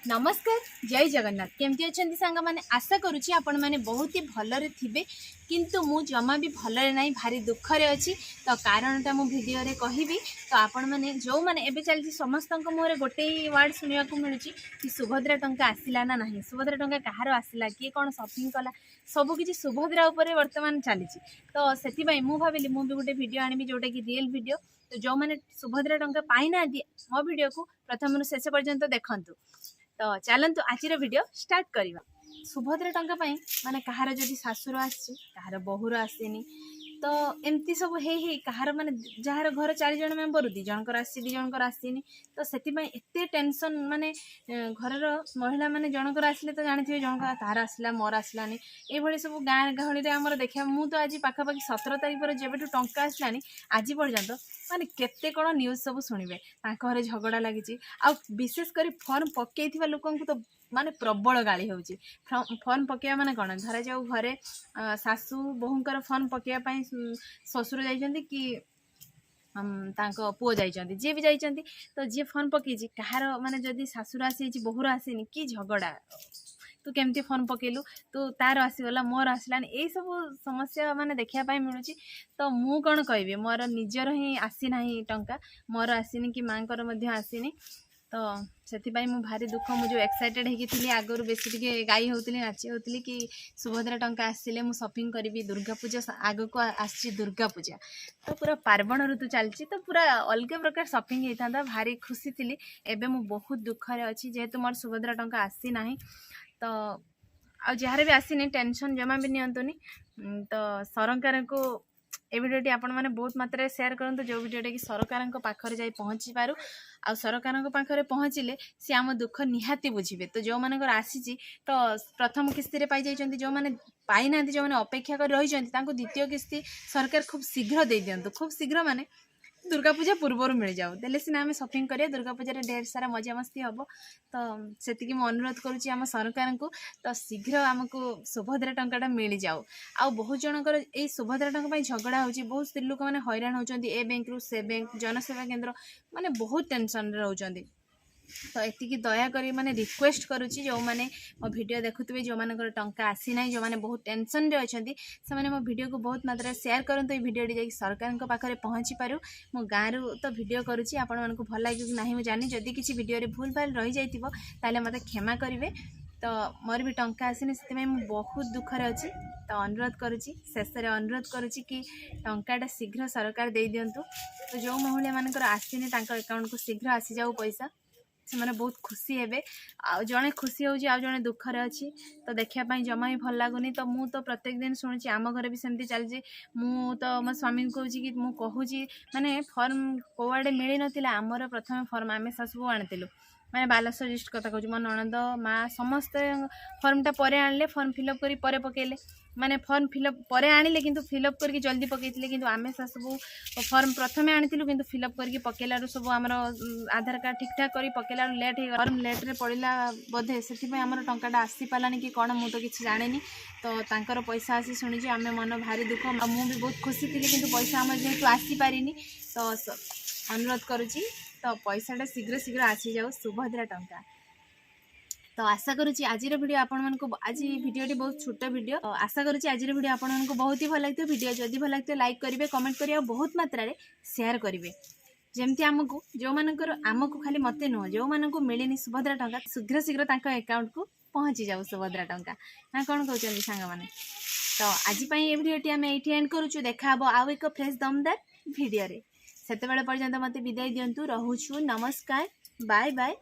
नमस्कार जय जगन्नाथ केमती अच्छा सांग मैंने आशा करुच्ची आपण मैंने बहुत ही भलरे थे किंतु मु जमा भी भलरे नहीं भारी दुखरे अच्छी तो कारणटा मु भिडियो रे कहबी तो आपण मैंने जो मैंने एबे चलती समस्त मुहर गोटे वर्ड शुणा मिलूँ कि सुभद्रा टंका आसला ना नहीं सुभद्रा टंका कहार आसला किए कौन शॉपिंग कला सबकि सुभद्रा उपर वर्तमान चली तो से मु भाविली मु भी गोटे भिडियो आनी जोटा कि रियल भिडियो तो जो मैंने सुभद्रा टंका पाई ना मो भिडियो को प्रथम शेष पर्यंत देखंतु तो चलतु आज वीडियो स्टार्ट करवा सुभद्रा टंका माने कहार जदि शाशुर आसी कहार बहुर आसेनी तो एमती सब हे कहार माने जार घर 4 जन मेम्बर 2 जनकर आसी 2 जनकर आसीनी तो से एते टेंशन माने घर महिला माने जनकर आसले तो जानी जनकर तार आसला मोर आसलानी ये सब गाँ गहली आमर देखा मु तो आज पाखापाखि 17 तारीख पर जब टंका आसलानी आज पर्यंत माने केते कौन न्यूज सब शुणवे घरे झगड़ा लगी विशेषकर फॉर्म पकई लोक तो माने प्रबल गाड़ी होची फॉर्म पकेया माने कौन धरा जाऊ घरे सासू बहुंकर फॉर्म पकेया ससुर जाइछंती कि पुओ जाइछंती जे भी जाइछंती तो जे फॉर्म पकेजी कहार माने जदि सासुर आसी बहुर आसेनी कि झगड़ा तू केमती फोन पकेलु तू तार आसीगला मोर आसलानी यही सब समस्या माने देखा मिलूँ तो मु कौन कहि मोर निजर ही आसी ना टंका मोर आसीनी कि माँ आसीनी तो से भारी दुख मुझे एक्साइटेड होगी आगुरी बेस गाई होती नाची होती कि सुभद्रा टंका आसिले मु शॉपिंग करी दुर्गा पूजा आग को आसी दुर्गा पूजा तो पूरा पार्वण ऋतु चलती तो पूरा अलग प्रकार शॉपिंग होता भारी खुशी थी एबे मु बहुत दुखरे अच्छी जेहेतु मोर सुभद्रा टंका आसी ना तो आ जार भी आसनी टेंशन जमा भी नियंतुनी तो सरकार को ए भिडियोटी आपण मैंने बहुत मात्रा शेयर करूँ जो भिडियोटा कि सरकार पाखरे जाई पहुँची पारू आ सरकार पाखरे पहुँचले सी आम दुख निहाती बुझे तो जो मानकर आसी तो प्रथम किस्ती पाई जाइछंती जो माने पाई ना जो माने अपेक्षा कर रही द्वितीय किस्ती सरकार खूब शीघ्र दे दिंतु खूब शीघ्र माने दुर्गा पूजा पूर्वर मिल जाऊ देले सिना आम शॉपिंग करिया दुर्गा पूजा ढेर सारा मजा मस्ती हम तो से अनुरोध करुच्ची आम सरकार को तो शीघ्र आमको सुभद्रा टंकाटा मिल जाऊ आ बहुत जनकर ये सुभद्रा टंका झगड़ा होची बहुत स्त्री लोक मैंने हैरान होती ए बैंक रु से बैंक जनसेवा केन्द्र माने बहुत टेंशन रोचंती तो ये दया करी माने रिक्वेस्ट करुच्ची जो मैंने मो वीडियो देखुवे जो मान टंका आसी ना जो मैंने बहुत टेंशन रे अच्छी से मैंने मो वीडियो को बहुत मात्रा शेयर करूँ ये वीडियोटी जाकि सरकार पाखे पहुँची पारू मो गाँव तो वीडियो करुच्ची आपण मानक भल लगे कि नहीं जानी जदि किसी वीडियो भूल भाल रही जाइए मत क्षमा करेंगे तो मोर भी टंका आसनी से बहुत दुखरे अच्छी तो अनुरोध करुच्ची शेष में अनुरोध करुच्ची कि टंकाटा शीघ्र सरकार दे दिंतु तो जो महिला मानकर आसनी अकाउंट को शीघ्र आसी जाऊ पैसा से मैंने बहुत खुशी हे जड़े खुशी हो जड़े दुखरे अच्छी तो देखापी जमा भी भल लगुनि तो मु तो प्रत्येक दिन शुणुची आम घर भी सेमती चलती मु तो मो स्वामी को कहूँ कि मु कहूँ माने फॉर्म कौआड़े मिल नाला आमर प्रथम फॉर्म आम सासू आनी मैंने बालेश्वर डिस्ट्रिक्ट कथा कहूँ मो ननद माँ समस्ते फॉर्मटा पर आने फॉर्म फिलअप करी परे पकेले माने फॉर्म फिलअप पर आनिले किंतु फिलअप करके जल्दी पकईले किंतु आमे सब फॉर्म प्रथम आनीलु किंतु फिलअप करके पकेलारू सब आमर आधार कार्ड ठीक ठाक करी पकेलारू लेट हो फॉर्म लेट रे पड़िला बोधे से आमर टंकाटा आसी पारानी कि कौन मु तो किसी जानी तो तांकर पैसा आसी शुणी आम मन भारी दुख मु भी बहुत खुशी थी कि पैसा आम जेहेतु आसी पारिनी तो अनुरोध करुच्ची तो पैसाटा शीघ्र शीघ्र आसी जाऊ सुभद्रा टंका तो आशा करुच्ची आज वीडियो आपण मानक आज वीडियोटी बहुत छोट वीडियो तो आशा करुच्ची आज वीडियो आपण मानक बहुत ही भल लगे वीडियो जदि भल लगे लाइक करेंगे कमेंट करेंगे बहुत मात्रा शेयर करेंगे जमती आमको जो मानकर आमको खाली मत नुह जो मानक मिलनी सुभद्रा टंका शीघ्र शीघ्र अकाउंट को पहुँची जाऊ सुभद्रा टंका ना कौन कहते सांग मैंने तो आज ये वीडियोटी आम ये एंड करुचु देखा आउ एक फ्रेश दमदार वीडियो से पर्यंत मत विदाय दिंतु रोचु नमस्कार बाय बाय।